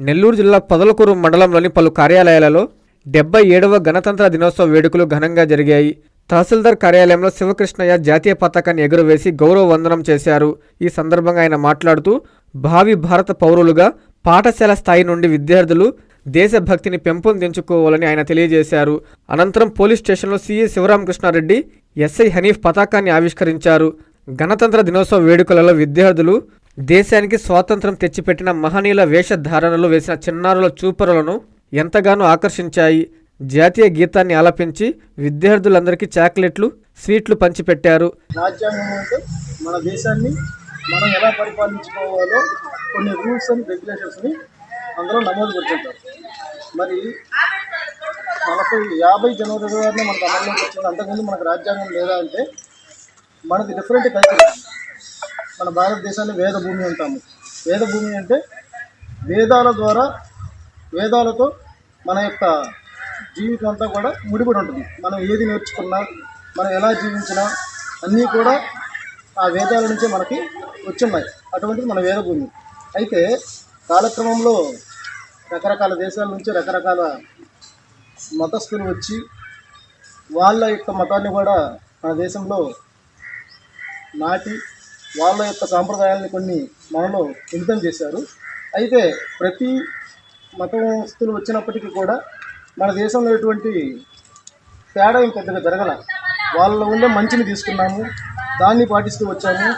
నెల్లూరు జిల్లా పొదలకూరు మండలంలోని పలు కార్యాలయాలలో 77వ గణతంత్ర దినోత్సవ వేడుకలు ఘనంగా జరిగాయి. తహసీల్దార్ కార్యాలయంలో శివకృష్ణయ్య జాతీయ పతాకాన్ని ఎగురవేసి గౌరవ వందనం చేశారు. ఈ సందర్భంగా ఆయన మాట్లాడుతూ భావి భారత పౌరులుగా పాఠశాల స్థాయి నుండి విద్యార్థులు దేశభక్తిని పెంపొందించుకోవాలని ఆయన తెలియజేశారు. అనంతరం పోలీస్ స్టేషన్లో సీఏ శివరామకృష్ణారెడ్డి, ఎస్ఐ హనీఫ్ పతాకాన్ని ఆవిష్కరించారు. గణతంత్ర దినోత్సవ వేడుకలలో విద్యార్థులు దేశానికి స్వాతంత్రం తెచ్చిపెట్టిన మహనీయుల వేషధారణలు వేసిన చిన్నారుల చూపరులను ఎంతగానో ఆకర్షించాయి. జాతీయ గీతాన్ని ఆలపించి విద్యార్థులందరికీ చాక్లెట్లు, స్వీట్లు పంచిపెట్టారు. రాజ్యాంగం అంటే మన దేశాన్ని మనం ఎలా పరిపాలించుకోవాలో కొన్ని రూల్స్ అండ్ రెగ్యులేషన్స్ని అందులో నమోదు పెడుతుంటారు. మరి 50 జనవరి మనకు అమల్లోకి వచ్చింది. అంతకుముందు మనకు రాజ్యాంగం లేదా అంటే మనది డిఫరెంట్ కల్చర్. మన భారతదేశాన్ని వేదభూమి అంటాము. వేదభూమి అంటే వేదాల ద్వారా, వేదాలతో మన యొక్క జీవితం అంతా కూడా ముడిపడి ఉంటుంది. మనం ఏది నేర్చుకున్నా, మనం ఎలా జీవించినా అన్నీ కూడా ఆ వేదాల నుంచే మనకి వచ్చున్నాయి. అటువంటిది మన వేదభూమి. అయితే కాలక్రమంలో రకరకాల దేశాల నుంచి రకరకాల మతస్థులు వచ్చి వాళ్ళ యొక్క మతాన్ని కూడా మన దేశంలో నాటి వాళ్ళ యొక్క సాంప్రదాయాలని కొన్ని మనలో మిళితం చేశారు. అయితే ప్రతి మతస్థులు వచ్చినప్పటికీ కూడా మన దేశంలో ఎటువంటి తేడా ఏం పెద్దగా జరగల. వాళ్ళ ఉండే మంచిని తీసుకున్నాము, దాన్ని పాటిస్తూ వచ్చాము.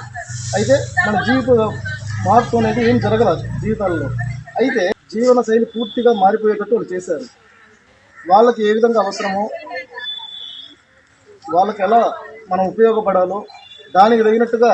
అయితే మన జీవిత మార్పు అనేది ఏం జరగల జీవితాల్లో. అయితే జీవన శైలి పూర్తిగా మారిపోయేటట్టు వాళ్ళు చేశారు. వాళ్ళకి ఏ విధంగా అవసరమో, వాళ్ళకి ఎలా మనం ఉపయోగపడాలో దానికి తగినట్టుగా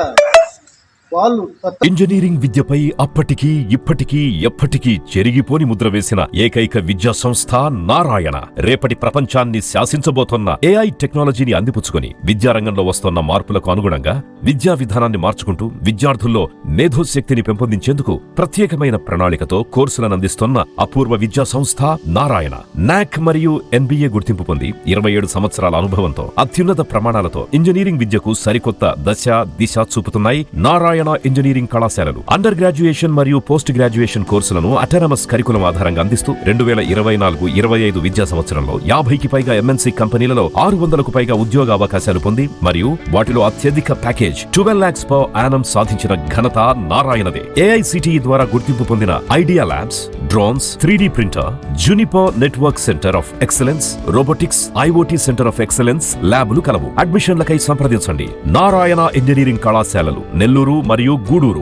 వాళ్ళు ఇంజనీరింగ్ విద్యపై అప్పటికీ ఇప్పటికీ ఎప్పటికీ చెరిగిపోని ముద్ర వేసిన ఏకైక విద్యా సంస్థ నారాయణ. రేపటి ప్రపంచాన్ని శాసించబోతోన్న ఏఐ టెక్నాలజీని అందిపుచ్చుకొని విద్యారంగంలో వస్తోన్న మార్పులకు అనుగుణంగా విద్యా విధానాన్ని మార్చుకుంటూ విద్యార్థుల్లో మేధోశక్తిని పెంపొందించేందుకు ప్రత్యేకమైన ప్రణాళికతో కోర్సులను అందిస్తోన్న అపూర్వ విద్యా సంస్థ నారాయణ. నాక్ మరియు ఎన్బిఏ గుర్తింపు పొంది 27 సంవత్సరాల అనుభవంతో అత్యున్నత ప్రమాణాలతో ఇంజనీరింగ్ విద్యకు సరికొత్త దశ దిశ చూపుతున్నాయి నారాయణ ఇంజనీరింగ్ కళాశాలలు. అండర్ గ్రాడ్యుయేషన్ మరియు పోస్ట్ గ్రాడ్యుయేషన్ కోర్సులను అటానమస్ కరికులం ఆధారంగా అందిస్తూ 2024-25 విద్యా సంవత్సరంలో 50కి పైగా ఎంఎన్సీ కంపెనీలలో 600కు పైగా ఉద్యోగ అవకాశాలు పొంది మరియు వాటిలో అత్యధిక ప్యాకేజ్ 12 lakhs per annum సాధించిన ఘనత నారాయణదే. ఏఐసిటిఈ ద్వారా గుర్తింపు పొందిన idea labs, drones, 3D printer, Juniper network centre of excellence, robotics, IoT centre of excellence ల్యాబ్లు కలవు. అడ్మిషన్లకై సంప్రదించండి. నారాయణ ఇంజనీరింగ్ కళాశాలలు, నెల్లూరు మరియు గూడూరు.